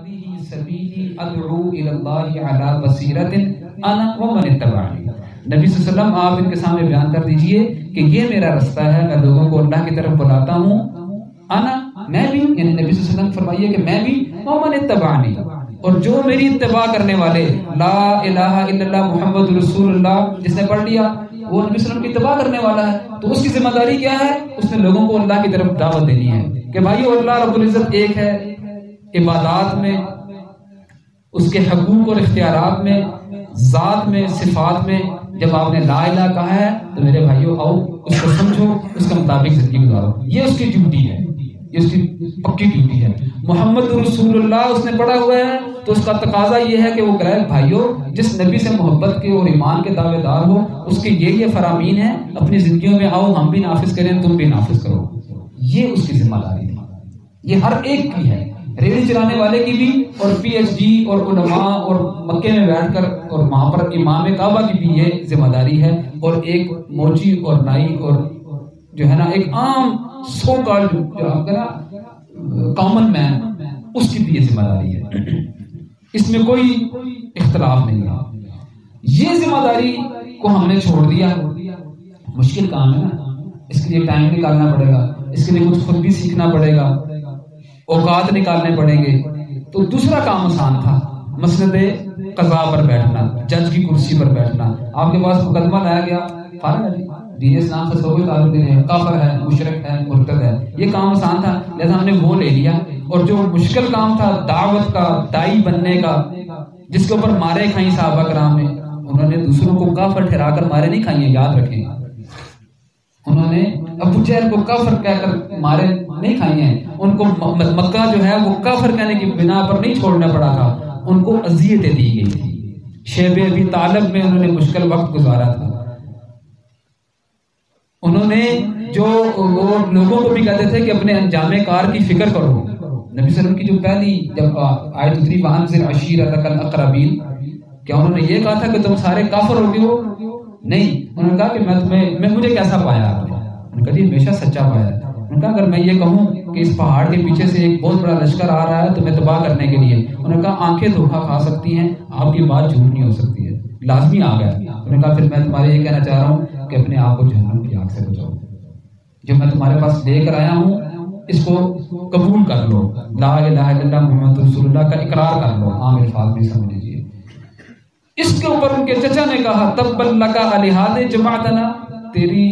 هذه سبیلی ادعو الی اللہ علی بصیرۃ انا ومن اتبعنی. نبی صلی اللہ علیہ وسلم آپ ان کے سامنے بیان کر دیجئے کہ یہ میرا رستہ ہے، میں لوگوں کو اللہ کی طرف بلاتا ہوں. انا میں بھی، یعنی نبی صلی اللہ علیہ وسلم فرمائیے کہ میں بھی، ومن اتبعنی اور جو میری اتباع کرنے والے. لا الہ الا اللہ محمد رسول اللہ جس نے پڑھ لیا وہ نبی صلی اللہ علیہ وسلم کی اتباع کرنے والا ہے. تو اس کی ذمہ داری کیا ہے؟ اس نے لوگوں کو اللہ کی طرف دعوت دینی ہے کہ بھائیو اللہ رب العزت ایک ہے. عبادات میں، اس کے حقوق اور اختیارات میں، ذات میں، صفات میں. جب آپ نے لا الہ کہا ہے تو میرے بھائیو آؤ اس کو سمجھو، اس کے مطابق زندگی گزارو. یہ اس کی ڈیوٹی ہے، یہ اس کی پکی ڈیوٹی ہے. محمد رسول اللہ اس نے پڑھا ہوا ہے تو اس کا تقاضا یہ ہے کہ وہ کہے بھائیو جس نبی سے محبت کے اور ایمان کے دعوے دار ہو اس کے یہ فرامین ہیں، اپنی زندگیوں میں آؤ ہم بھی نافذ کریں، تم بھی نافذ کرو. یہ اس کی ذمہ داری تھی. یہ ہر ایک کی ہے، ریڑھی چلانے والے کی بھی، اور پی ایچ ڈی اور علماء اور مکے میں بیٹھ کر اور وہاں پر امام کعبہ کی بھی یہ ذمہ داری ہے، اور ایک موچی اور نائی اور جو ہے نا ایک عام سو کال جو آپ کا نا کامن مین، اس کی بھی یہ ذمہ داری ہے. اس میں کوئی اختلاف نہیں ہے. یہ ذمہ داری کو ہم نے چھوڑ دیا. مشکل کام ہے نا، اس کے لیے ٹائم نکالنا پڑے گا، اس کے لیے کچھ خود بھی سیکھنا پڑے گا، اوقات نکالنے پڑیں گے. تو دوسرا کام آسان تھا، مسند قضاء پر بیٹھنا، جج کی کرسی پر بیٹھنا. آپ کے پاس مقدمہ لایا گیا، فارغ ہے جی، دین اسلام سے کوئی تعلق نہیں ہے، کافر ہے، مشرک ہے، مرتد ہے. یہ کام آسان تھا لہذا ہم نے وہ لے لیا. اور جو مشکل کام تھا دعوت کا، دائی بننے کا، جس کے اوپر مارے کھائیں صحابہ کرام نے، انہوں نے دوسروں کو کافر ٹھہرا کر مارے نہیں کھائی ہیں، یاد رکھیں. انہوں نے ابو جہل کو کافر کہہ کر مارے نہیں کھائی ہیں. ان کو مکہ جو ہے وہ کافر کہنے کی بنا پر نہیں چھوڑنا پڑا تھا، ان کو اذیتیں دی گئی تھی. شیب ابی طالب میں انہوں نے مشکل وقت گزارا تھا. انہوں نے جو وہ لوگوں کو بھی کہتے تھے کہ اپنے انجام کار کی فکر کرو. نبی صلی اللہ علیہ وسلم کی جو پہلی جب آیت اتری وانذر عشیرتک الاقربین، کیا انہوں نے یہ کہا تھا کہ تم سارے کافر ہو گئے ہو؟ نہیں. انہوں نے کہا کہ مجھے کیسا پایا آپ نے؟ انہوں نے کہا جی ہمیشہ سچا پایا. انہوں نے کہا اگر میں یہ کہوں کہ اس پہاڑ کے پیچھے سے ایک بہت بڑا لشکر آ رہا ہے تمہیں تباہ کرنے کے لیے، انہوں نے کہا آنکھیں دھوکہ کھا سکتی ہیں، آپ کی بات جھوٹ نہیں ہو سکتی ہے، لازمی آ گیا. انہوں نے کہا پھر میں تمہارے یہ کہنا چاہ رہا ہوں کہ اپنے آپ کو جہنم کی آگ سے بچاؤ. جو میں تمہارے پاس لے کر آیا ہوں اس کو قبول کر لو، لا الہ الا اللہ محمد رسول اللہ کا اقرار کر لو. عام الفاظ میں سمجھ لیجیے. اس کے اوپر ان کے چچا نے کہا تب لک الہاد جماعتنا، تیری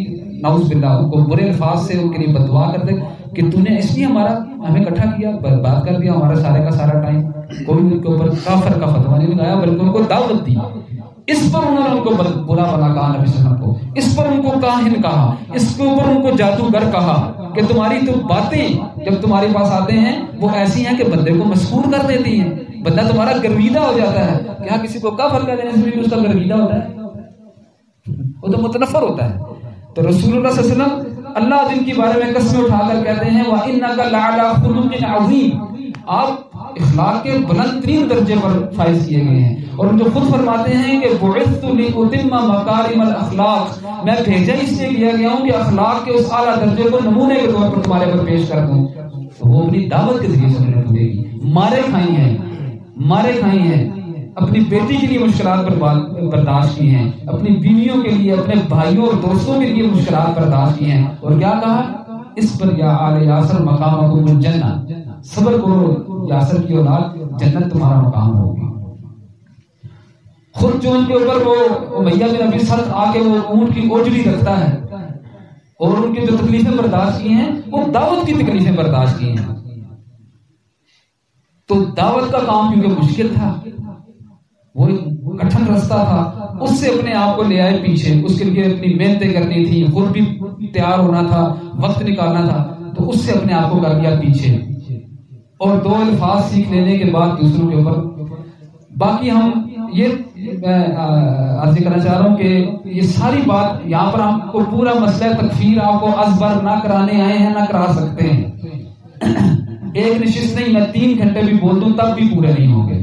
نعوذ باللہ، ان کو برے الفاظ سے ان کے لیے بددعا کرتے کہ تو نے اس لیے ہمیں اکٹھا کیا، برباد کر دیا ہمارا سارے کا سارا ٹائم. کوئی ان کے اوپر کافر کا فتویٰ نہیں لگایا بلکہ ان کو دعوت دی. اس پر انہوں نے ان کو برا بھلا کہا نبی صلی اللہ علیہ وسلم کو، اس پر ان کو کاہن کہا، اس کے اوپر ان کو جادوگر کہا کہ تمہاری تو باتیں جب تمہارے پاس آتے ہیں وہ ایسی ہیں کہ بندے کو مسحور کر دیتی ہیں. بندہ تمہارا گرویدہ ہو جاتا ہے. کیا کسی کو کافر کہہ دینے سے بھی اس کا گرویدہ ہوتا ہے؟ وہ تو متنفر ہوتا ہے. تو رسول اللہ صلی اللہ علیہ وسلم اللہ جن کے بارے میں قسمیں اٹھا کر کہتے ہیں وَإِنَّكَ لَعَلَىٰ خُلُقٍ عَظِيمٍ، آپ اخلاق کے بلند ترین درجے پر فائز کیے گئے ہیں. اور ان جو خود فرماتے ہیں کہ بُعِثْتُ لِأُتِمَّ مَكَارِمَ الْأَخْلَاقِ، میں بھیجا اس لیے کیا گیا ہوں کہ اخلاق کے اس اعلیٰ درجے کو نمونے کے طور پر تمہارے پر پیش کر دوں. تو وہ اپنی دعوت کے ذریعے سے انہوں نے پورے کی. مارے کھائی ہیں، اپنی بیٹی کے لیے مشکلات برداشت کی ہیں، اپنی بیویوں کے لیے، اپنے بھائیوں اور دوستوں کے لیے مشکلات برداشت کی ہیں. اور کیا کہا؟ اس پر یا آل یاسر مقامکم الجنہ، صبر کرو یاسر کی اولاد، جنت تمہارا مقام ہوگی. خود جو ان کے اوپر وہ امیہ بن ابی سلط آ کے وہ اونٹ کی اوجڑی رکھتا ہے اور ان کی جو تکلیفیں برداشت کی ہیں وہ دعوت کی تکلیفیں برداشت کی ہیں. تو دعوت کا کام کیونکہ مشکل تھا، وہ کٹھن رستہ تھا، اس سے اپنے آپ کو لے آئے پیچھے. اس کے لیے اپنی محنتیں کرنی تھی، خود بھی تیار ہونا تھا، وقت نکالنا تھا، تو اس سے اپنے آپ کو کر دیا پیچھے. اور دو الفاظ سیکھ لینے کے بعد دوسروں کے اوپر. باقی ہم یہ عرض کرنا چاہ رہا ہوں کہ یہ ساری بات یہاں پر ہم کو پورا مسئلہ تکفیر آپ کو ازبر نہ کرانے آئے ہیں، نہ کرا سکتے ہیں. ایک نشست نہیں، میں 3 گھنٹے بھی بول دوں تب بھی پورے نہیں ہوں گے.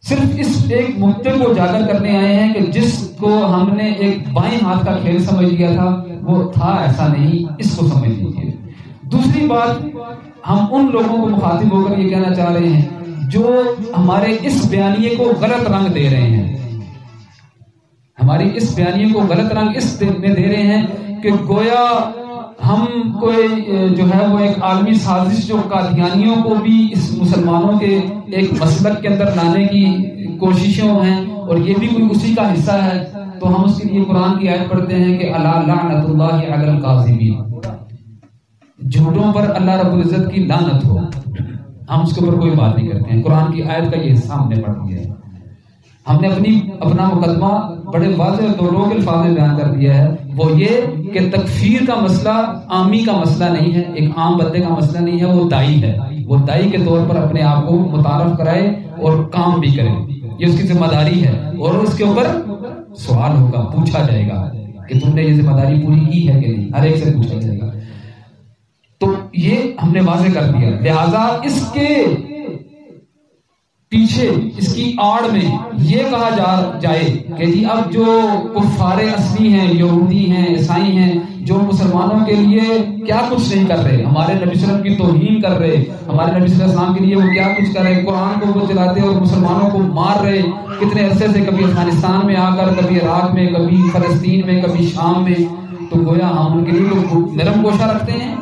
صرف اس ایک مدعے کو اجاگر کرنے آئے ہیں کہ جس کو ہم نے ایک بائیں ہاتھ کا کھیل سمجھ لیا تھا وہ تھا ایسا نہیں، اس کو سمجھ لیجیے. دوسری بات، ہم ان لوگوں کو مخاطب ہو کر یہ کہنا چاہ رہے ہیں جو ہمارے اس بیانیے کو غلط رنگ دے رہے ہیں، ہماری اس بیانیے کو غلط رنگ اس میں دے رہے ہیں کہ گویا ہم کوئی جو ہے وہ ایک عالمی سازش جو قادیانیوں کو بھی اس مسلمانوں کے ایک مسلک کے اندر لانے کی کوششیں ہیں اور یہ بھی کوئی اسی کا حصہ ہے، تو ہم اس کے لیے قرآن کی آیت پڑھتے ہیں کہ الا لعنت اللہ علی الکاذبین، جھوٹوں پر اللہ رب العزت کی لعنت ہو. ہم اس کے اوپر کوئی بات نہیں کرتے ہیں. قرآن کی آیت کا یہ حصہ ہم نے پڑھ دیا ہے. ہم نے اپنا مقدمہ بڑے واضح اور دو لوگ الفاظ میں بیان کر دیا ہے، وہ یہ کہ تکفیر کا مسئلہ عامی کا مسئلہ نہیں ہے، ایک عام بندے کا مسئلہ نہیں ہے، وہ داعی ہے. وہ داعی کے طور پر اپنے آپ کو متعارف کرائے اور کام بھی کرے، یہ اس کی ذمہ داری ہے اور اس کے اوپر سوال ہوگا، پوچھا جائے گا کہ تم نے یہ ذمہ داری پوری کی ہے کہ نہیں، ہر ایک سے پوچھا جائے گا. تو یہ ہم نے واضح کر دیا. لہذا اس کے پیچھے اس کی آڑ میں یہ کہا جائے کہ جی اب جو کفار اصلی ہیں، یہودی ہیں، عیسائی ہیں، جو مسلمانوں کے لیے کیا کچھ نہیں کر رہے، ہمارے نبی صلی اللہ علیہ وسلم کی توہین کر رہے، ہمارے نبی صلی اللہ علیہ وسلم کے لیے وہ کیا کچھ کر رہے، قرآن کو وہ چلاتے اور مسلمانوں کو مار رہے کتنے عرصے سے، کبھی افغانستان میں آ کر، کبھی عراق میں، کبھی فلسطین میں، کبھی شام میں. تو گویا ہم ان کے لیے تو نرم گوشہ رکھتے ہیں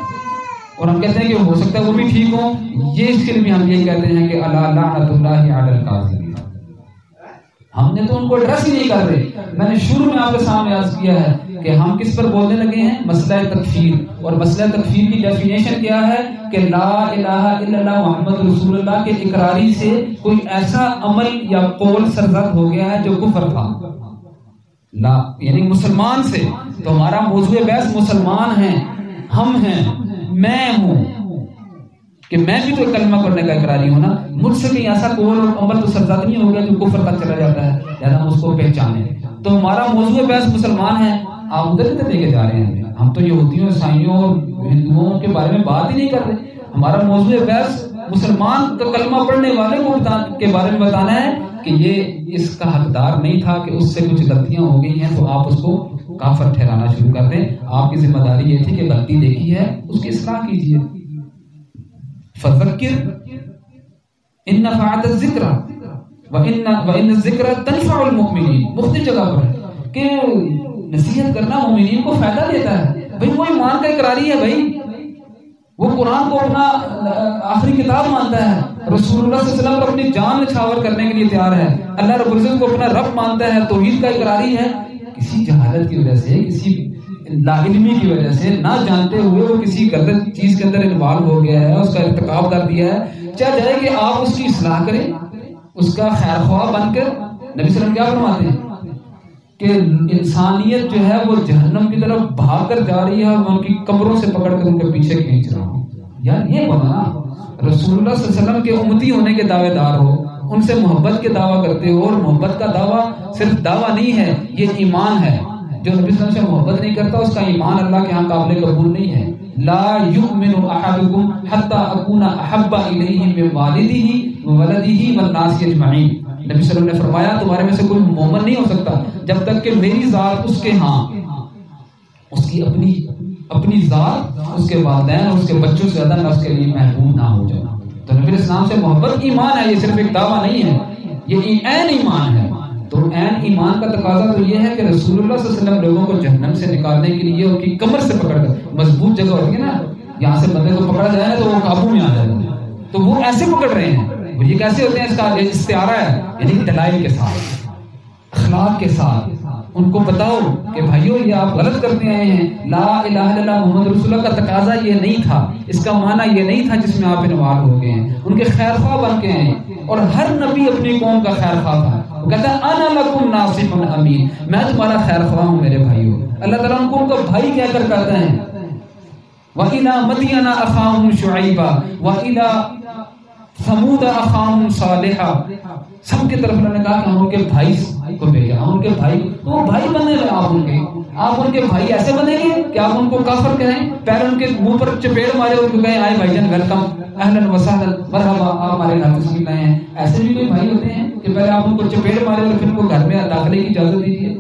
اور ہم کہتے ہیں کہ ہو سکتا ہے وہ بھی ٹھیک ہوں. یہ اس کے لیے ہم یہ کہتے ہیں کہ الا لعنت اللہ علی الکاذبین. ہم نے تو ان کو ایڈریس ہی نہیں کر رہے. میں نے شروع میں آپ کے سامنے عرض کیا ہے کہ ہم کس پر بولنے لگے ہیں، مسئلہ تکفیر. اور مسئلہ تکفیر کی ڈیفینیشن کیا ہے کہ لا الہ الا اللہ محمد رسول اللہ کے اقراری سے کوئی ایسا عمل یا قول سرزد ہو گیا ہے جو کفر تھا، لا یعنی مسلمان سے. تو ہمارا موضوع بحث مسلمان ہیں، ہم ہیں، میں ہوں، کہ میں بھی تو کلمہ پڑھنے کا اقراری ہوں نا. مجھ سے کہیں ایسا قول اور عمل تو سرزد نہیں ہو گیا جو کفر تک چلا جاتا ہے، لہذا ہم اس کو پہچانیں. تو ہمارا موضوع بحث مسلمان ہے. آپ ادھر ادھر لے کے جا رہے ہیں. ہم تو یہودیوں، عیسائیوں اور ہندوؤں کے بارے میں بات ہی نہیں کر رہے. ہمارا موضوع بحث مسلمان کا کلمہ پڑھنے والے کو کے بارے میں بتانا ہے کہ یہ اس کا حقدار نہیں تھا، کہ اس سے کچھ غلطیاں ہو گئی ہیں تو آپ اس کو کافر ٹھہرانا شروع کر دیں. آپ کی ذمہ داری یہ تھی کہ غلطی دیکھی ہے اس کی اصلاح کیجیے. فذکر ان نفعت الذکر وان الذکر تنفع المؤمنین. مختلف جگہ پر ہے کہ نصیحت کرنا مومنین کو فائدہ دیتا ہے. بھائی وہ ایمان کا اقراری ہے، بھائی وہ قرآن کو اپنا آخری کتاب مانتا ہے، رسول اللہ صلی اللہ علیہ وسلم کو اپنی جان نچھاور کرنے کے لیے تیار ہے، اللہ رب العزت کو اپنا رب مانتا ہے، توحید کا اقراری ہے. کسی جہالت کی وجہ سے، کسی لا علمی کی وجہ سے، نہ جانتے ہوئے وہ کسی غلط چیز کے اندر انوالو ہو گیا ہے، اس کا ارتکاب کر دیا ہے. چاہ جائے کہ آپ اس کی اصلاح کریں، اس کا خیر خواہ بن کر. نبی صلی اللہ علیہ وسلم کیا فرماتے ہیں کہ انسانیت جو ہے وہ جہنم کی طرف بھاگ کر جا رہی ہے اور میں ان کی کمروں سے پکڑ کر ان کے پیچھے کھینچ رہا ہوں. یار یہ بنا رسول اللہ صلی اللہ علیہ وسلم کے امتی ہونے کے دعوے دار ہو، ان سے محبت کے دعویٰ کرتے ہو، اور محبت کا دعویٰ صرف دعویٰ نہیں ہے، یہ ایمان ہے. جو نبی صلی اللہ علیہ وسلم سے محبت نہیں کرتا اس کا ایمان اللہ کے ہاں قابل قبول نہیں ہے. لا یؤمن احدکم حتی اکون احب الیہ من والدہ وولدہ والناس اجمعین. نبی صلی اللہ علیہ وسلم نے فرمایا تمہارے میں سے کوئی مومن نہیں ہو سکتا جب تک کہ میری ذات اس کے ہاں، اس کی اپنی ذات، اس کے والدین اور اس کے بچوں سے زیادہ میں اس کے لیے محبوب نہ ہو جاؤں. تو نبی اسلام سے محبت ایمان ہے، یہ صرف ایک دعویٰ نہیں ہے، یہ عین ایمان ہے. تو عین ایمان کا تقاضا تو یہ ہے کہ رسول اللہ صلی اللہ علیہ وسلم لوگوں کو جہنم سے نکالنے کے لیے ان کی کمر سے پکڑ کر، مضبوط جگہ ہوتی ہے نا، یہاں سے بندے کو پکڑا جائے تو وہ قابو میں آ جائے گا، تو وہ ایسے پکڑ رہے ہیں. وہ یہ کیسے ہوتے ہیں؟ اس کا استعارہ ہے، یعنی دلائل کے ساتھ، اخلاق کے ساتھ. ان کو بتاؤ کہ بھائیو یہ آپ غلط کرتے آئے ہیں، لا الہ الا اللہ محمد رسول اللہ کا تقاضا یہ نہیں تھا، اس کا معنی یہ نہیں تھا جس میں آپ انوالو ہو گئے ہیں. ان کے خیر خواہ بن کے ہیں، اور ہر نبی اپنی قوم کا خیر خواہ تھا. وہ کہتا ہے انا لکم ناصح امین، میں تمہارا خیر خواہ ہوں میرے بھائیو. اللہ تعالیٰ ان کو ان کا بھائی کہہ کر کہتے ہیں وَإِلَىٰ مَدْيَنَ أَخَاهُمْ شُعَيْبًا وَإِلَىٰ ثَمُودَ أَخَاهُمْ صَالِحًا. سب کی طرف انہوں نے کہا کہ ہم ان کے بھائی کو بھیجا، ہم ان کے بھائی، تو وہ بھائی بنے گے. آپ ان کے بھائی ایسے بنیں گے کہ آپ ان کو کافر کہیں، پہلے ان کے منہ پر چپیڑ مارے اور کہیں آئے بھائی جان ویلکم، اہلا وسہلا، مرحبا، آپ ہمارے گھر تشریف لائے ہیں. ایسے بھی کوئی بھائی ہوتے ہیں کہ پہلے آپ ان کو چپیڑ مارے اور پھر ان کو گھر میں داخلے کی اجازت دیجیے.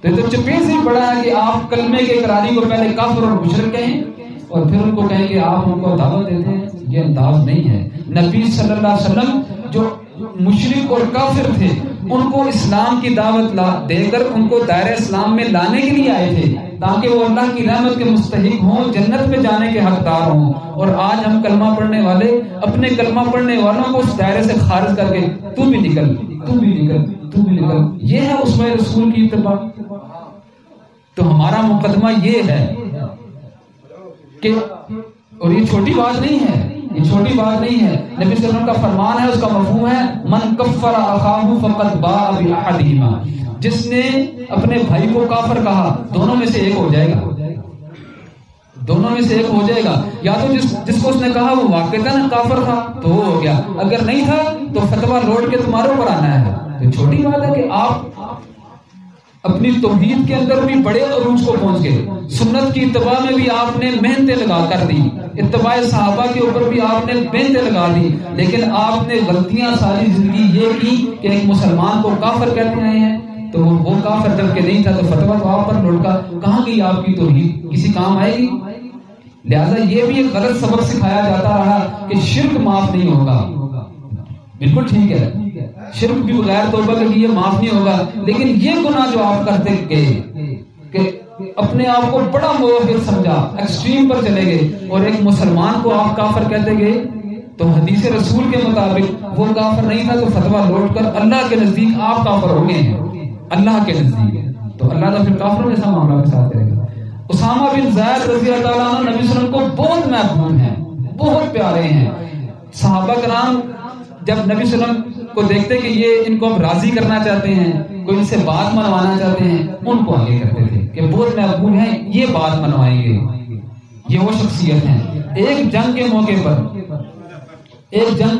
تو یہ تو چپیڑ سے بڑا ہے کہ آپ کلمے کے اقراری کو پہلے کافر اور مشرک کہیں اور پھر ان کو کہیں کہ آپ ان کو دعوت دیتے ہیں. یہ انداز نہیں ہے. نبی صلی اللہ علیہ وسلم جو مشرک اور کافر تھے ان کو اسلام کی دعوت دے کر ان کو دائرہ اسلام میں لانے کے لیے آئے تھے تاکہ وہ اللہ کی رحمت کے مستحق ہوں, جنت میں جانے کے حقدار ہوں. اور آج ہم کلمہ پڑھنے والے اپنے کلمہ پڑھنے والوں کو اس دائرے سے خارج کر کے تو بھی نکل, تو بھی نکل, تو بھی نکل. یہ ہے اسوہ رسول کی اتباع. تو ہمارا مقدمہ یہ ہے کہ, اور یہ چھوٹی بات نہیں ہے, یہ چھوٹی بات نہیں ہے. نبی صلی اللہ علیہ وسلم کا فرمان ہے, اس کا مفہوم ہے من کفر اخاہ فقد باء باحدہما, جس نے اپنے بھائی کو کافر کہا دونوں میں سے ایک ہو جائے گا, دونوں میں سے ایک ہو جائے گا. یا تو جس کو اس نے کہا وہ واقعتاً کافر تھا تو وہ ہو گیا, اگر نہیں تھا تو فتویٰ لوٹ کے تمہارے اوپر آنا ہے. تو چھوٹی بات ہے کہ آپ اپنی توحید کے اندر بھی بڑے عروج کو پہنچ گئے. سنت کی اتباع میں بھی آپ نے محنتیں لگا کر دی, اتباع صحابہ کے اوپر بھی آپ نے محنتیں لگا دی, لیکن آپ نے غلطیاں ساری زندگی یہ کی کہ ایک مسلمان کو کافر کہتے آئے ہیں. تو وہ کافر جب کہ نہیں تھا تو فتویٰ تو آپ پر لوٹا, کہاں گئی آپ کی توحید, کسی کام آئے گی؟ لہذا یہ بھی ایک غلط سبق سکھایا جاتا رہا کہ شرک معاف نہیں ہوگا. بالکل ٹھیک ہے, شرک بھی بغیر توبہ کے لیے معاف نہیں ہوگا, لیکن یہ گناہ جو آپ کرتے گئے کہ اپنے آپ کو بڑا موحد سمجھا, ایکسٹریم پر چلے گئے اور ایک مسلمان کو آپ کافر کہتے گئے, تو حدیث رسول کے مطابق وہ کافر نہیں تھا تو فتویٰ لوٹ کر اللہ کے نزدیک آپ کافر ہو گئے ہیں, اللہ کے نزدیک. تو اللہ کا پھر کافروں جیسا معاملہ کے ساتھ کرے گا. اسامہ بن زید رضی اللہ تعالیٰ عنہ نبی صلی اللہ علیہ وسلم کو بہت محبوب ہیں, بہت پیارے ہیں. صحابہ کرام جب نبی صلی اللہ علیہ وسلم کو دیکھتے کہ یہ ان کو ہم راضی کرنا چاہتے ہیں, کوئی ان سے بات منوانا چاہتے ہیں, ان کو آگے کرتے تھے کہ بہت محبوب ہیں, یہ بات منوائیں گے, یہ وہ شخصیت ہیں. ایک جنگ کے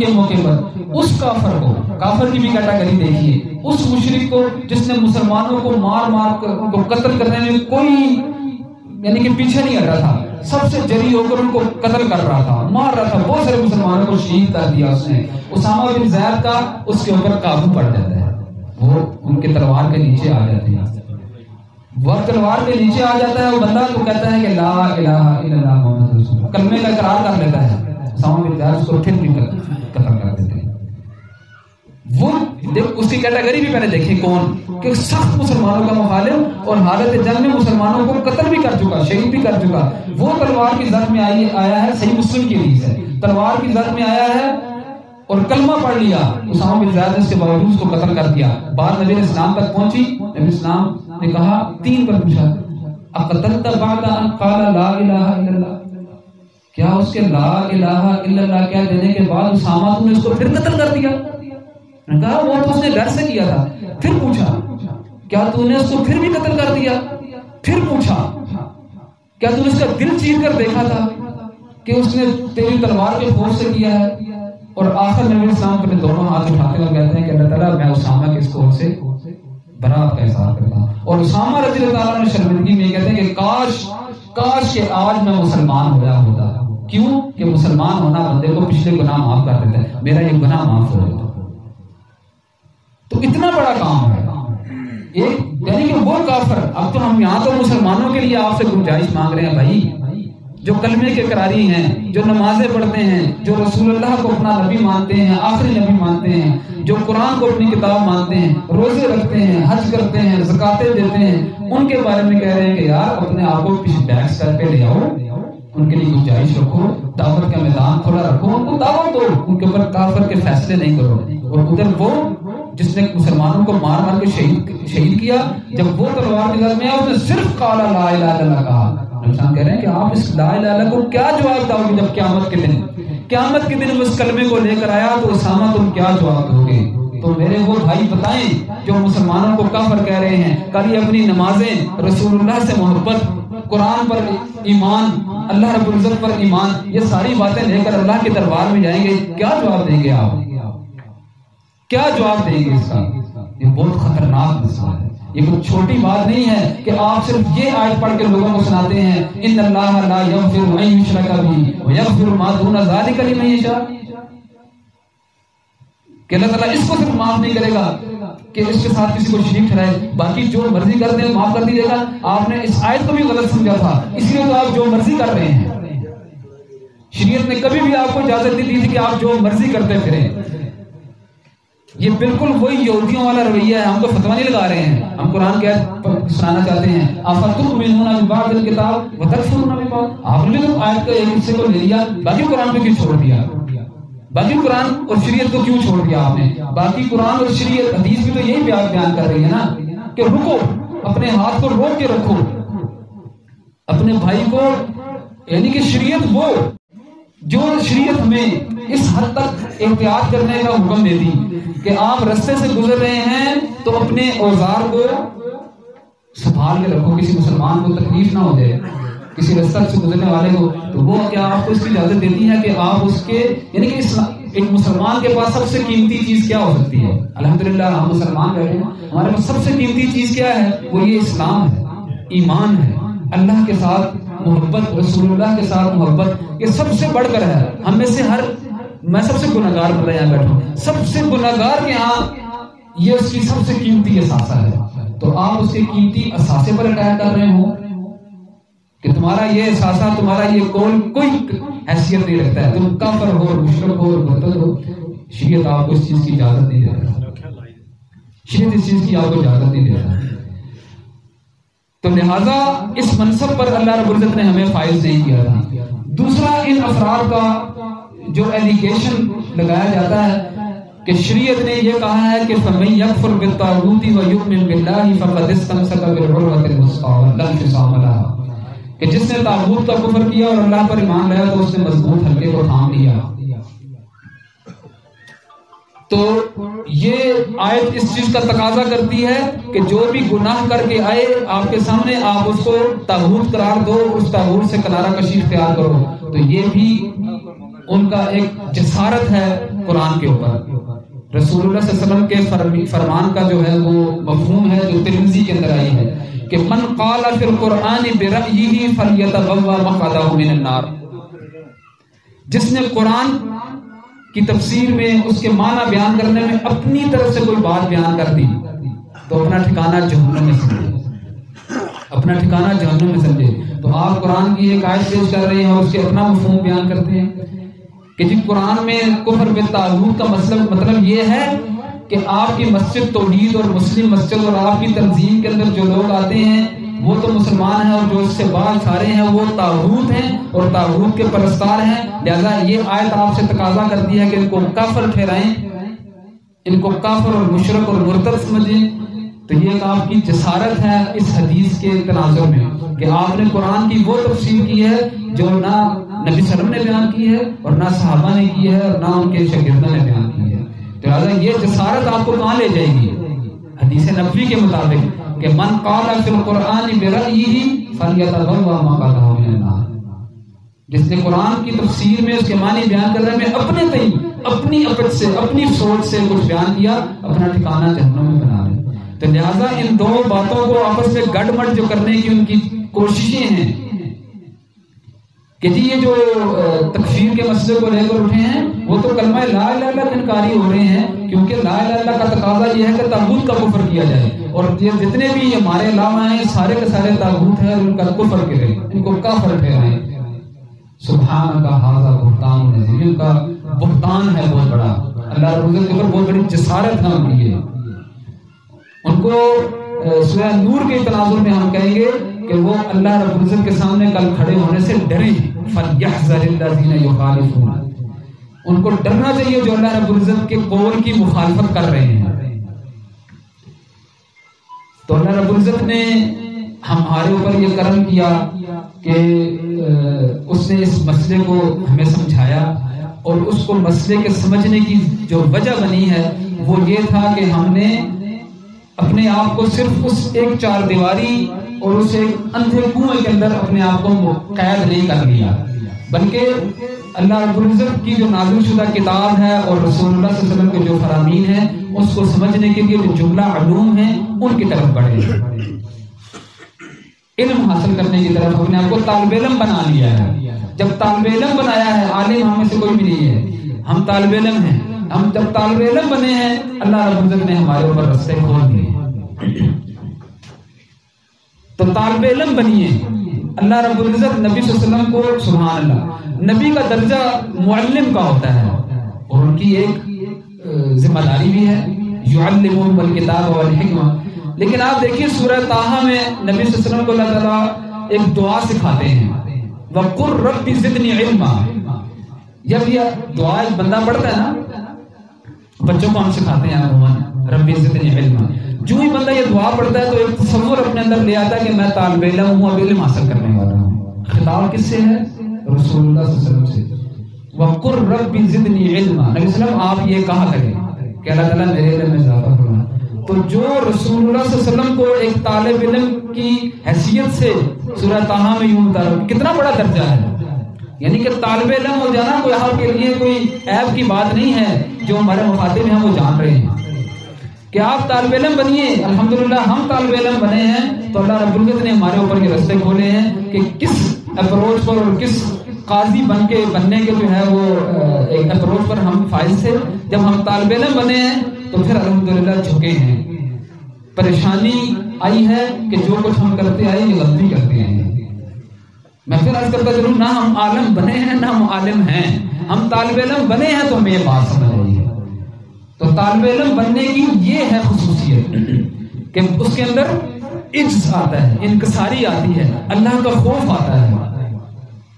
موقع پر اس کافر کو, کافر کی بھی کیٹیگری دیکھیے, اس مشرک کو جس نے مسلمانوں کو مار کر ان کو قتل کرنے میں کوئی یعنی کہ پیچھے نہیں ہٹ رہا تھا, سب سے جری ہو کر ان کو قتل کر رہا تھا, مار رہا تھا, بہت سارے مسلمانوں کو شہید کر دیا اس نے. اسامہ بن زید کا اس کے اوپر قابو پڑ جاتا ہے, وہ ان کے تلوار کے نیچے آ جاتے ہیں. وہ تلوار کے نیچے آ جاتا ہے, وہ بندہ تو کہتا ہے کہ لا الہ الا اللہ محمد رسول اللہ, کلمے کا اقرار کر لیتا ہے. اسامہ بن زید اس کو پھر بھی قتل کر دیتے ہیں. وہ اس کی کیٹیگری بھی پہلے دیکھیں کون, کہ سخت مسلمانوں کا مخالف اور حالت جنگ میں مسلمانوں کو قتل بھی کر چکا, شہید بھی کر چکا. وہ تلوار کی زد میں آیا ہے, صحیح مسلم کی حدیث ہے, تلوار کی زد میں آیا ہے اور کلمہ پڑھ لیا. اسامہ بن زید نے اس کے باوجود اس کو قتل کر دیا. بات نبی اسلام تک پہنچی, نبی اسلام نے کہا, 3 پر پوچھا, اقتلت بعد ان قال لا الہ الا اللہ, کیا اس کے لا الہ الا اللہ کہہ دینے کے بعد اسامہ نے اس کو پھر قتل کر دیا؟ نے کہا وہ تو اس نے ڈر سے کیا تھا. پھر پوچھا, کیا تو نے اس کو پھر بھی قتل کر دیا؟ پھر پوچھا, کیا تو نے اس کا دل چیر کر دیکھا تھا کہ اس نے تیری تلوار کے فوج سے کیا ہے؟ اور آخر نبی اسلام اپنے دونوں ہاتھ اٹھاتے ہوئے کہتے ہیں کہ اللہ تعالیٰ میں اسامہ کے اس قول سے برات کا اظہار کرتا ہوں. اور اسامہ رضی اللہ تعالیٰ نے شرمندگی میں کہتے ہیں کہ کاش کہ آج میں مسلمان ہوا ہوتا. کیوں کہ مسلمان ہونا بندے کو پچھلے گناہ معاف کر دیتا ہے, میرا یہ گناہ معاف ہو جاتا. تو اتنا بڑا کام ہے ایک, یعنی کہ وہ کافر. اب تو ہم یہاں تو مسلمانوں کے لیے آپ سے گنجائش مانگ رہے ہیں بھائی, جو کلمے کے قراری ہیں, جو نمازیں پڑھتے ہیں, جو رسول اللہ کو اپنا نبی مانتے ہیں, آخری نبی مانتے ہیں, جو قرآن کو اپنی کتاب مانتے ہیں, روزے رکھتے ہیں, حج کرتے ہیں, زکاتیں دیتے ہیں, ان کے بارے میں کہہ رہے ہیں کہ یار اپنے آپ کو پیچھے بیکس کر کے لے آؤ, ان کے لیے گنجائش رکھو, دعوت کا میدان کھلا رکھو, ان کو دعوت دو, ان کے اوپر کافر کے فیصلے نہیں کرو. اور ادھر وہ جس نے مسلمانوں کو مار کے شہید کیا, جب وہ تلوار کے ساتھ میں اس نے صرف قال لا الہ الا اللہ کہا. انسان کہہ رہے ہیں کہ آپ اس لا الہ الا اللہ کو کیا جواب دو گے جب قیامت کے دن اس کلمے کو لے کر آیا تو اسامہ تم کیا جواب دو گے؟ تو میرے وہ بھائی بتائیں جو مسلمانوں کو کافر کہہ رہے ہیں, کل یہ اپنی نمازیں, رسول اللہ سے محبت, قرآن پر ایمان, اللہ رب العزت پر ایمان, یہ ساری باتیں لے کر اللہ کے دربار میں جائیں گے, کیا جواب دیں گے آپ؟ کیا جواب دیں گے اس کا؟ یہ بہت خطرناک مسئلہ ہے. یہ کوئی چھوٹی بات نہیں ہے کہ آپ صرف یہ آیت پڑھ کے لوگوں کو سناتے ہیں ان اللہ لا یغفر ان یشرک بہ ویغفر ما دون ذلک لمن یشاء, کہ اللہ تعالیٰ اس کو صرف معاف نہیں کرے گا کہ اس کے ساتھ کسی کو شریک ٹھہرائے, باقی جو مرضی کر دیں معاف کر دیجیے گا. آپ نے اس آیت کو بھی غلط سمجھا تھا, اس لیے تو آپ جو مرضی کر رہے ہیں. شریعت نے کبھی بھی آپ کو اجازت نہیں دی تھی کہ آپ جو مرضی کرتے پھریں. یہ بالکل وہی یہودیوں والا رویہ ہے. ہم تو فتویٰ نہیں لگا رہے ہیں, ہم قرآن کی آیت سنانا چاہتے ہیں. افتؤمنون ببعض الکتاب وتکفرون ببعض. آپ نے تو آیت کا ایک حصے کو لے لیا, باقی قرآن کو کیوں چھوڑ دیا؟ باقی قرآن اور شریعت کو کیوں چھوڑ دیا آپ نے؟ باقی قرآن اور شریعت حدیث بھی تو یہی بیان کر رہی ہے نا کہ رکو, اپنے ہاتھ کو روک کے رکھو اپنے بھائی کو. یعنی کہ شریعت وہ جو شریعت ہمیں اس حد تک احتیاط کرنے کا حکم دیتی کہ آپ رستے سے گزر رہے ہیں تو اپنے اوزار کو سنبھال کے رکھو, کسی مسلمان کو تکلیف نہ ہو جائے, کسی رستہ سے گزرنے والے کو. تو وہ کیا آپ کو اس کی اجازت دیتی ہے کہ آپ اس کے, یعنی کہ ایک مسلمان کے پاس سب سے قیمتی چیز کیا ہو سکتی ہے؟ الحمدللہ ہم مسلمان بیٹھے ہیں, ہمارے پاس سب سے قیمتی چیز کیا ہے؟ وہ یہ اسلام ہے, ایمان ہے, اللہ کے ساتھ محبت, رسول اللہ کے ساتھ محبت. یہ سب سے بڑھ کر ہے. ہم میں سے میں سب سے گناہگار بندہ یہاں بیٹھا ہوں, سب سے گناہگار کے ہاں یہ اس کی سب سے قیمتی اثاثہ ہے. تو آپ اس کے قیمتی اثاثے پر اٹیک کر رہے ہوں کہ تمہارا یہ اثاثہ, تمہارا یہ قول کوئی حیثیت نہیں رکھتا ہے, تم کافر ہو, مشرک ہو, مرتد ہو. شریعت آپ کو اس چیز کی اجازت نہیں دیتا, شریعت اس چیز کی آپ کو اجازت نہیں دیتا. تو لہذا اس منصب پر اللہ رب العزت نے ہمیں فائز نہیں کیا تھا. دوسرا, ان افراد کا جو ایلیگیشن لگایا جاتا ہے کہ شریعت نے یہ کہا ہے کہ فَمَن يَكْفُرْ بِالطَّاغُوتِ وَيُؤْمِنْ بِاللَّهِ فَقَدِ اسْتَمْسَكَ بِالْعُرْوَةِ الْوُثْقَىٰ لَا انفِصَامَ لَهَا, کہ جس نے طاغوت کا کفر کیا اور اللہ پر ایمان لایا تو اس نے مضبوط حلقے کو تھام لیا. تو یہ آیت اس چیز کا تقاضا کرتی ہے کہ جو بھی گناہ کر کے آئے آپ کے سامنے, آپ اس کو طاغوت قرار دو, اس طاغوت سے کنارہ کشی اختیار کرو. تو یہ بھی ان کا ایک جسارت ہے قرآن کے اوپر. رسول اللہ صلی اللہ علیہ وسلم کے فرمان کا جو ہے وہ مفہوم ہے جو ترمذی کے اندر آئی ہے کہ من قال فی القرآن برأیہ فلیتبوأ مقعدہ من النار. جس نے قرآن کی تفسیر میں, اس کے معنی بیان کرنے میں اپنی طرف سے کوئی بات بیان کر دی تو اپنا ٹھکانہ جہنم میں سمجھے, اپنا ٹھکانہ جہنم میں سمجھے. تو آپ قرآن کی ایک آیت پیش کر رہے ہیں اور اس کے اپنا مفہوم بیان کرتے ہیں کہ جی قرآن میں کفر بالطاغوت کا مطلب یہ ہے کہ آپ کی مسجد توحید اور مسلم مسجد اور آپ کی تنظیم کے اندر جو لوگ آتے ہیں وہ تو مسلمان ہیں, اور جو اس سے بعد سارے ہیں وہ طاغوت ہیں اور طاغوت کے پرستار ہیں. لہذا یہ آیت آپ سے تقاضا کرتی ہے کہ ان کو کافر ٹھہرائیں, ان کو کافر اور مشرک اور مرتد سمجھیں. تو یہ ایک آپ کی جسارت ہے اس حدیث کے تناظر میں کہ آپ نے قرآن کی وہ تفسیر کی ہے جو نہ نبی صلی اللہ علیہ وسلم نے بیان کی ہے اور نہ صحابہ نے کی ہے اور نہ ان کے شاگردوں نے بیان کی ہے. تو لہٰذا یہ جسارت آپ کو کہاں لے جائے گی؟ حدیث نبوی کے مطابق کہ من قال فی القرآن برأیہ فلیتبوأ مقعدہ من النار. جس نے قرآن کی تفسیر میں اس کے معنی بیان کر رہے میں اپنے تئیں اپنی عقل سے اپنی سوچ سے کچھ بیان کیا, اپنا ٹھکانہ جہنم میں بنا لے. تو لہٰذا ان دو باتوں کو آپس میں گڑ مٹ جو کرنے کی ان کی کوششیں ہیں کہ جی یہ جو تکفیر کے مسئلے کو لے کر اٹھے ہیں وہ تو کلمہ لا الہ الا اللہ کے انکاری ہو رہے ہیں, کیونکہ لا الہ الا اللہ کا تقاضا یہ ہے کہ طاغوت کا کفر کیا جائے, اور یہ جتنے بھی ہمارے علامہ ہیں سارے کے سارے طاغوت ہیں, ان کا کفر کریں, ان کو کافر ٹھہرائیں. سبحانک ھذا بہتان عظیم, ان کا بہتان ہے بہت بڑا, اللہ رب العزت کے اوپر بہت بڑی جسارت ہے ان کی. ان کو سورہ نور کے تناظر میں ہم کہیں گے کہ وہ اللہ رب العزت کے سامنے کل کھڑے ہونے سے ڈریں. فَلْيَحْذَرِ الَّذِينَ يُخَالِفُونَ, ان کو ڈرنا چاہیے جو اللہ رب العزت کے قول کی مخالفت کر رہے ہیں. تو اللہ رب العزت نے ہمارے اوپر یہ کرم کیا کہ اس نے اس مسئلے کو ہمیں سمجھایا, اور اس کو مسئلے کے سمجھنے کی جو وجہ بنی ہے وہ یہ تھا کہ ہم نے اپنے آپ کو صرف اس ایک چار دیواری اور اس ایک اندھے کنویں کے اندر اپنے آپ کو قید نہیں کر لیا, بلکہ اللہ رب العزت کی جو نازل شدہ کتاب ہے اور رسول اللہ صلی اللہ علیہ وسلم کے جو فرامین ہیں اس کو سمجھنے کے لیے جو جملہ علوم ہیں ان کی طرف بڑھے, علم حاصل کرنے کی طرف اپنے آپ کو طالب علم بنا لیا ہے. جب طالب علم بنایا ہے, عالم ہم میں سے کوئی بھی نہیں ہے, ہم طالب علم ہیں. ہم جب طالب علم بنے ہیں اللہ رب العزت نے ہمارے اوپر رستے کھول دیے. تو طالب علم بنیے, اللہ رب العزت نبی صلی اللہ علیہ وسلم کو، سبحان اللہ، نبی کا درجہ معلم کا ہوتا ہے اور ان کی ایک ذمہ داری بھی ہے، یعلمہم الکتاب والحکمہ. لیکن آپ دیکھیے سورہ طٰہٰ میں نبی صلی اللہ علیہ وسلم کو اللہ تعالیٰ ایک دعا سکھاتے ہیں، وَقُلْ رَبِّ زِدْنِی عِلْمًا. جب یہ دعا ایک بندہ پڑھتا ہے نا، بچوں کو ہم سکھاتے ہیں عموماً ربی زدنی علما، جو ہی بندہ یہ دعا پڑھتا ہے تو ایک تصور اپنے اندر لے آتا ہے کہ میں طالب علم ہوں، اب علم حاصل کرنے والا ہوں. خطاب کس سے ہے؟ رسول اللہ صلی اللہ علیہ وسلم سے. وَقُلْ رَبِّ زِدْنِی عِلْمًا. نبی صلی اللہ علیہ وسلم آپ یہ کہا کریں کہ اللہ تعالیٰ میرے علم میں اضافہ فرمائے. تو جو رسول اللہ صلی اللہ علیہ وسلم کو ایک طالب علم کی حیثیت سے سورہ طٰہٰ میں یوں بتا رہا، کتنا بڑا درجہ ہے. یعنی کہ طالب علم ہو جانا کوئی آپ کے لیے کوئی عیب کی بات نہیں ہے. جو ہمارے مخاطب ہیں وہ جان رہے ہیں کہ آپ طالب علم بنیے. الحمدللہ ہم طالب علم بنے ہیں تو اللہ رب العزت نے ہمارے اوپر یہ راستے کھولے ہیں کہ کس اپروچ پر اور کس قاضی بننے کے جو ہے وہ ایک اپروچ پر ہم فائز تھے. جب ہم طالب علم بنے ہیں تو پھر الحمدللہ جھکے ہیں. پریشانی آئی ہے کہ جو کچھ ہم کرتے آئے یہ غلطی کرتے آئے ہیں. میں پھر عرض کرتا ضرور، نہ ہم عالم بنے ہیں نہ ہم عالم ہیں، ہم طالب علم بنے ہیں تو ہمیں یہ بات سمجھ آئی ہے. تو طالب علم بننے کی یہ ہے خصوصیت کہ اس کے اندر عجز آتا ہے، انکساری آتی ہے، اللہ کا خوف آتا ہے.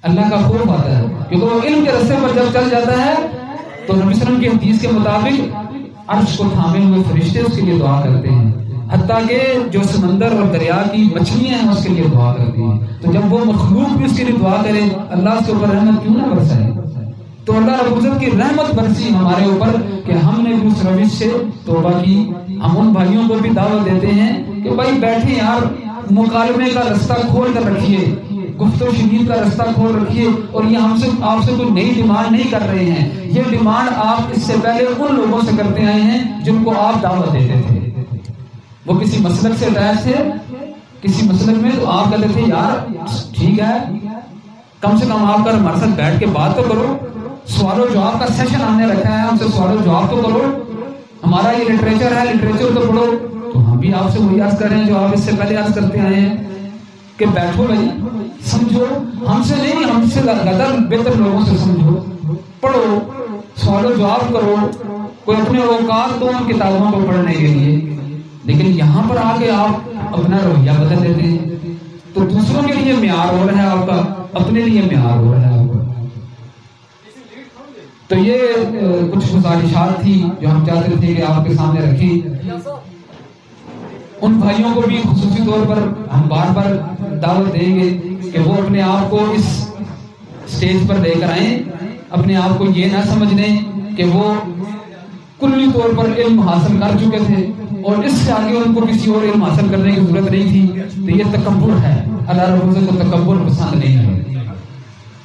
اللہ کا خوف آتا ہے کیونکہ وہ علم کے راستے پر جب چل جاتا ہے تو نبی صلی اللہ علیہ وسلم کی حدیث کے مطابق عرش کو تھامے ہوئے فرشتے اس کے لیے دعا کرتے ہیں، حتیٰ کہ جو سمندر اور دریا کی مچھلیاں ہیں اس کے لیے دعا کرتی ہیں. تو جب وہ مخلوق بھی اس کے لیے دعا کرے اللہ اس کے اوپر رحمت کیوں نہ برسائے. تو اللہ رب العزت کی رحمت برسی ہمارے اوپر کہ ہم نے بھی اس روش سے توبہ کی. ہم ان بھائیوں کو بھی دعوت دیتے ہیں کہ بھائی بیٹھے یار، مکالمے کا رستہ کھول کر رکھیے، گفت و شنید کا رستہ کھول رکھیے. اور یہ ہم سے آپ سے کوئی نئی ڈیمانڈ نہیں کر رہے ہیں، یہ ڈیمانڈ آپ اس سے پہلے ان لوگوں سے کرتے آئے ہیں جن کو آپ دعوت دیتے تھے. وہ کسی مسلک سے اٹیچ تھے، کسی مسلک میں، تو آپ کہتے تھے یار ٹھیک ہے کم سے کم آپ کر ہمارے ساتھ بیٹھ کے بات تو کرو، سوال و جواب کا سیشن ہم نے رکھا ہے، ہم سے سوال و جواب تو کرو، ہمارا یہ لٹریچر ہے لٹریچر تو پڑھو. تو ہم بھی آپ سے وہی عرض کر رہے ہیں جو آپ اس سے پہلے عرض کرتے آئے ہیں کہ بیٹھو بھائی، سمجھو، ہم سے نہیں، ہم سے زیادہ بہتر لوگوں سے سمجھو، پڑھو، سوال و جواب کرو، کوئی اپنے اوقات دو ان کتابوں کو پڑھنے کے لیے. لیکن یہاں پر آ کے آپ اپنا رویہ بدل دیتے ہیں تو دوسروں کے لیے معیار ہو رہا ہے آپ کا، اپنے لیے معیار ہو رہا ہے آپ کا. تو یہ کچھ گزارشات تھی جو ہم چاہتے تھے کہ آپ کے سامنے رکھی. ان بھائیوں کو بھی خصوصی طور پر ہم بار بار دعوت دیں گے کہ وہ اپنے آپ کو اس سٹیج پر لے کر آئیں. اپنے آپ کو یہ نہ سمجھ لیں کہ وہ کلی طور پر علم حاصل کر چکے تھے اور اس سے آگے ان کو کسی اور علم حاصل کرنے کی ضرورت نہیں تھی. تو یہ تکبر ہے. اللہ رب العزت کو تکبر پسند نہیں ہے،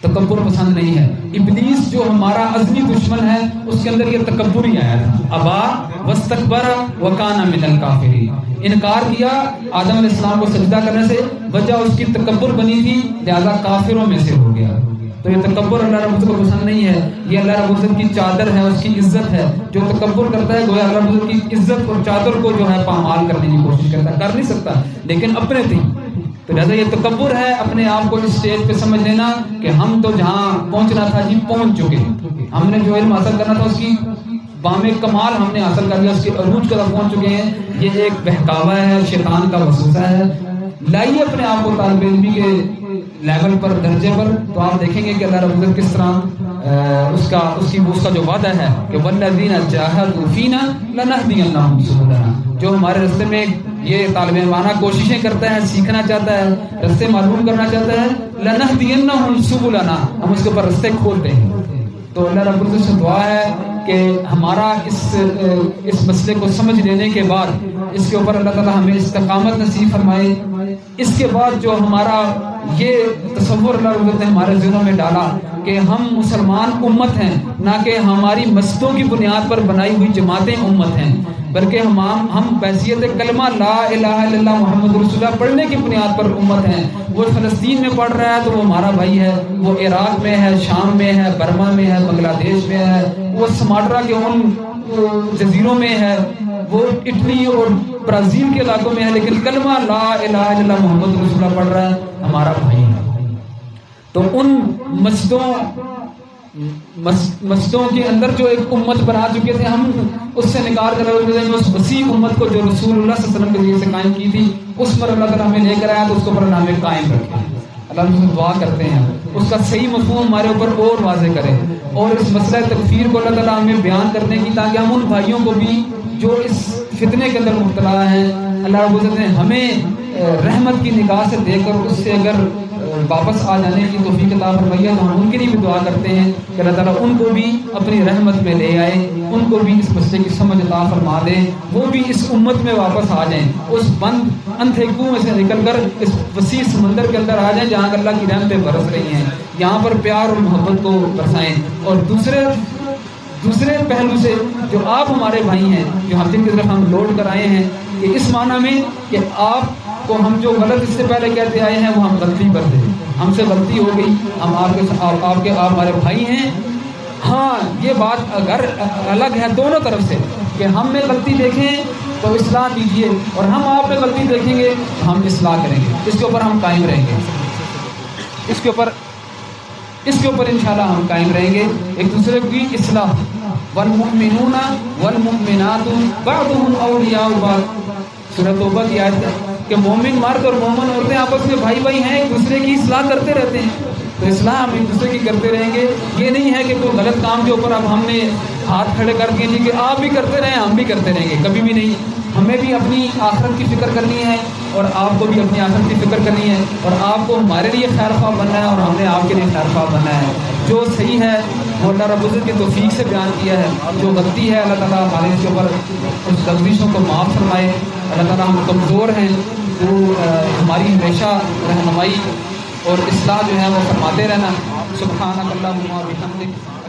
تکبر پسند نہیں ہے. ابلیس جو ہمارا ازلی دشمن ہے اس کے اندر یہ تکبر ہی آیا تھا. ابا واستکبر وکان من الکافرین، انکار کیا آدم علیہ السلام کو سجدہ کرنے سے، وجہ اس کی تکبر بنی تھی، لہذا کافروں میں سے ہو گیا. تو یہ تکبر اللہ رب العزت کو پسند نہیں ہے. یہ اللہ رب العزت کی چادر ہے، اس کی عزت ہے. جو تکبر کرتا ہے گویا اللہ رب العزت کی عزت اور چادر کو جو ہے پامال کرنے کی کوشش کرتا ہے. کر نہیں سکتا لیکن اپنے تھی. تو لہذا یہ تکبر ہے اپنے آپ کو اس سٹیج پہ سمجھ لینا کہ ہم تو جہاں پہنچنا تھا جی پہنچ چکے، ہم نے جو علم حاصل کرنا تھا اس کی بام کمال ہم نے حاصل کر لیا، اس کے عروج کی طرف پہنچ چکے ہیں. یہ ایک بہکاوا ہے، شیطان کا وسوسہ ہے. لائیے اپنے آپ کو طالب علمی کے لیول پر، درجے پر، تو آپ دیکھیں گے کہ اللہ رب العزت کس طرح اس کا جو وعدہ ہے کہ والذین جاہدوا فینا لنہدینہم سبلنا، جو ہمارے راستے میں یہ طالب علمانہ کوششیں کرتا ہے، سیکھنا چاہتا ہے، راستے معلوم کرنا چاہتا ہے، لنہدینہم سبلنا، ہم اس کے اوپر راستے کھولتے ہیں. تو اللہ رب العزت سے دعا ہے کہ ہمارا اس مسئلے کو سمجھ لینے کے بعد اس کے اوپر اللہ تعالیٰ ہمیں استقامت نصیب فرمائے. اس کے بعد جو ہمارا یہ تصور اللہ رب العزت نے ہمارے ذہنوں میں ڈالا کہ ہم مسلمان امت ہیں، نہ کہ ہماری مسجدوں کی بنیاد پر بنائی ہوئی جماعتیں امت ہیں، بلکہ ہم بحیثیت کلمہ لا الہ الا اللہ محمد رسول اللہ پڑھنے کی بنیاد پر امت ہیں. وہ فلسطین میں پڑھ رہا ہے تو وہ ہمارا بھائی ہے، وہ عراق میں ہے، شام میں ہے، برما میں ہے، بنگلہ دیش میں ہے، وہ سماٹرا کے ان جزیروں میں ہے، وہ اٹلی اور برازیل کے علاقوں میں ہے لیکن کلمہ لا الہ الا اللہ محمد رسول اللہ پڑھ رہا ہے، ہمارا بھائی ہے۔ تو ان مسجدوں کے اندر جو ایک امت بنا چکے تھے، ہم اس سے نکال کر اس وسیع امت کو جو رسول اللہ صلی اللہ علیہ وسلم کے ذریعے سے قائم کی تھی، اس پر اللہ تعالیٰ ہمیں لے کر آیا، تو اس کو پر اللہ ہمیں قائم رکھے۔ اللہ سے دعا کرتے ہیں اس کا صحیح مفہوم ہمارے اوپر اور واضح کرے، اور اس مسئلہ تکفیر کو اللہ تعالیٰ ہمیں بیان کرنے کی، تاکہ ہم ان بھائیوں کو بھی جو اس فتنے کے اندر مبتلا ہیں، اللہ رب العزت نے ہمیں رحمت کی نگاہ سے دیکھ کر اس سے اگر واپس آ جانے کی توفیق عطا فرمائے، تو ہم ان کے لیے بھی دعا کرتے ہیں کہ اللہ تعالیٰ ان کو بھی اپنی رحمت میں لے آئے، ان کو بھی اس مسئلے کی سمجھ عطا فرما دے، وہ بھی اس امت میں واپس آ جائیں، اس بند اندھے کنویں سے نکل کر اس وسیع سمندر کے اندر آ جائیں جہاں اللہ کی رحمتیں برس رہی ہیں، یہاں پر پیار اور محبت کو برسائیں۔ اور دوسرے پہلو سے جو آپ ہمارے بھائی ہیں، جو ہم جن کی طرف ہم لوٹ کر آئے ہیں، کہ اس معنی میں کہ آپ کو ہم جو غلط اس سے پہلے کہتے آئے ہیں وہ ہم غلطی کرتے ہیں، ہم سے غلطی ہو گئی، ہم آپ ہمارے بھائی ہیں۔ ہاں یہ بات اگر الگ ہے دونوں طرف سے کہ ہم میں غلطی دیکھیں تو اصلاح کیجیے، اور ہم آپ میں غلطی دیکھیں گے ہم اصلاح کریں گے، اس کے اوپر ہم قائم رہیں گے، اس کے اوپر انشاءاللہ ہم قائم رہیں گے، ایک دوسرے کی اصلاح۔ والمؤمنون والمؤمنات بعضهم اولیاء بعض، سورۃ توبہ کی آیت ہے کہ مومن مرد اور مومن عورتیں آپس میں بھائی بھائی ہیں، ایک دوسرے کی اصلاح کرتے رہتے ہیں، تو اصلاح ہم ایک دوسرے کی کرتے رہیں گے۔ یہ نہیں ہے کہ کوئی غلط کام کے اوپر اب ہم نے ہاتھ کھڑے کر دیے کہ آپ بھی کرتے رہیں ہم بھی کرتے رہیں گے، کبھی بھی نہیں۔ ہمیں بھی اپنی آخرت کی فکر کرنی ہے، اور آپ کو بھی اپنی آخرت کی فکر کرنی ہے، اور آپ کو ہمارے لیے خیر خواہ بننا ہے، اور ہم نے آپ کے لیے خیر خواہ بننا ہے۔ جو صحیح ہے وہ اللہ رب العزت کی توفیق سے بیان کیا ہے، جو غلطی ہے اللہ تعالیٰ ہمارے اس کے اوپر اس لغزشوں کو معاف فرمائے۔ اللہ تعالیٰ ہم کمزور ہیں، تو ہماری ہمیشہ رہنمائی اور اصلاح جو ہے وہ فرماتے رہنا۔ سبحانک اللہم و بحمدک